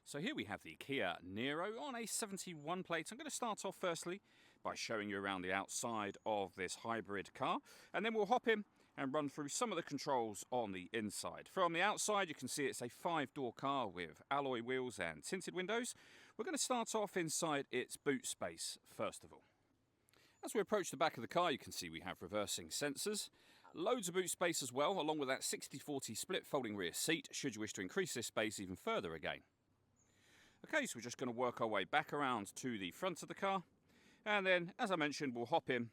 So here we have the Kia Niro on a 71 plate. I'm going to start off firstly by showing you around the outside of this hybrid car, and then we'll hop in and run through some of the controls on the inside. From the outside you can see it's a 5-door car with alloy wheels and tinted windows. We're going to start off inside its boot space first of all. As we approach the back of the car you can see we have reversing sensors. Loads of boot space as well, along with that 60/40 split folding rear seat should you wish to increase this space even further again. Okay, so we're just going to work our way back around to the front of the car, and then, as I mentioned, we'll hop in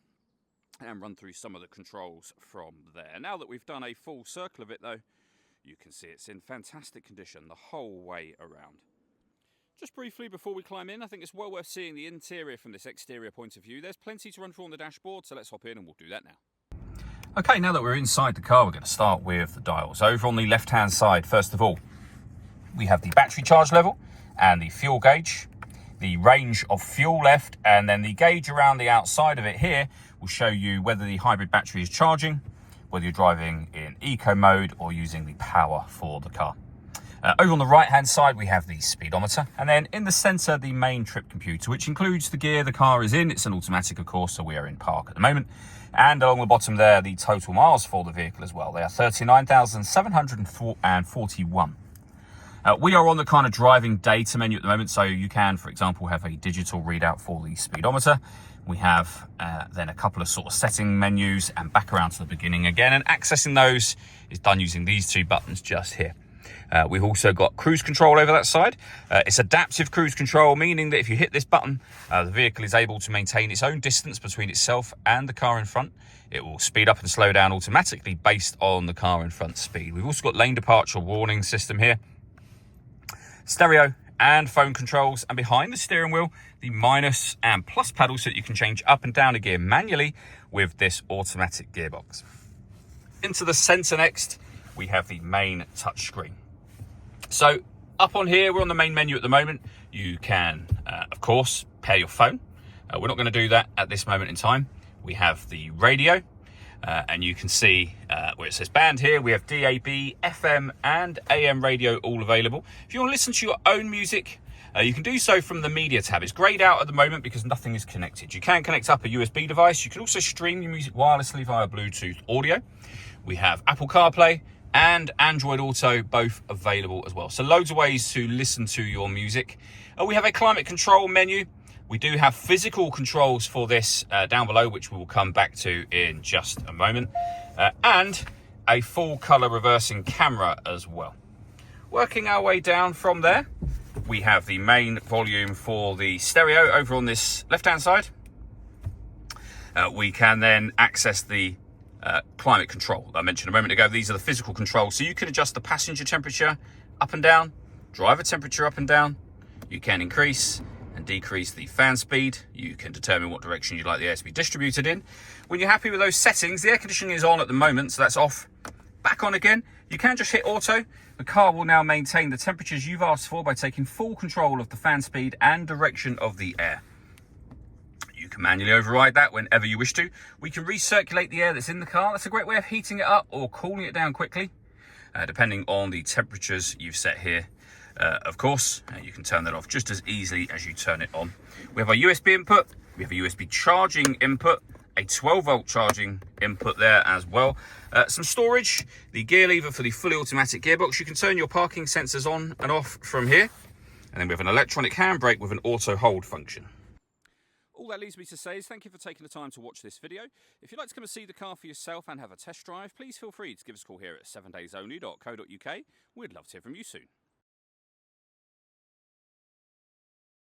and run through some of the controls from there. Now that we've done a full circle of it though, you can see it's in fantastic condition the whole way around. Just briefly before we climb in, I think it's well worth seeing the interior from this exterior point of view. There's plenty to run through on the dashboard, so let's hop in and we'll do that now. Okay, now that we're inside the car, we're going to start with the dials. Over on the left-hand side, first of all, we have the battery charge level and the fuel gauge, the range of fuel left, and then the gauge around the outside of it here will show you whether the hybrid battery is charging, whether you're driving in eco mode or using the power for the car. Over on the right hand side we have the speedometer, and then in the center the main trip computer, which includes the gear the car is in. It's an automatic of course, so we are in park at the moment, and along the bottom there the total miles for the vehicle as well. They are 39,741. We are on the kind of driving data menu at the moment, so you can, for example, have a digital readout for the speedometer. We have then a couple of sort of setting menus and back around to the beginning again, and accessing those is done using these two buttons just here. We've also got cruise control over that side. It's adaptive cruise control, meaning that if you hit this button, the vehicle is able to maintain its own distance between itself and the car in front. It will speed up and slow down automatically based on the car in front speed. We've also got lane departure warning system here, stereo and phone controls, and behind the steering wheel the minus and plus pedals so that you can change up and down a gear manually with this automatic gearbox. Into the center next we have the main touchscreen. So up on here, we're on the main menu at the moment. You can of course pair your phone. We're not going to do that at this moment in time. We have the radio, and you can see where it says band here, we have DAB, FM and AM radio all available. If you want to listen to your own music, you can do so from the media tab. It's grayed out at the moment because nothing is connected. You can connect up a USB device. You can also stream your music wirelessly via Bluetooth audio. We have Apple CarPlay and Android Auto, both available as well. So loads of ways to listen to your music. We have a climate control menu. We do have physical controls for this down below, which we will come back to in just a moment. And a full color reversing camera as well. Working our way down from there, we have the main volume for the stereo over on this left-hand side. We can then access the climate control that I mentioned a moment ago. These are the physical controls, so you can adjust the passenger temperature up and down, driver temperature up and down. You can increase and decrease the fan speed. You can determine what direction you'd like the air to be distributed in. When you're happy with those settings, the air conditioning is on at the moment, so that's off. Back on again. You can just hit auto. The car will now maintain the temperatures you've asked for by taking full control of the fan speed and direction of the air. You can manually override that whenever you wish to. We can recirculate the air that's in the car. That's a great way of heating it up or cooling it down quickly, depending on the temperatures you've set here. Of course, you can turn that off just as easily as you turn it on. We have a USB input. We have a USB charging input, a 12-volt charging input there as well. Some storage, the gear lever for the fully automatic gearbox. You can turn your parking sensors on and off from here. And then we have an electronic handbrake with an auto hold function. All that leaves me to say is thank you for taking the time to watch this video. If you'd like to come and see the car for yourself and have a test drive, please feel free to give us a call here at 7daysonly.co.uk. We'd love to hear from you soon.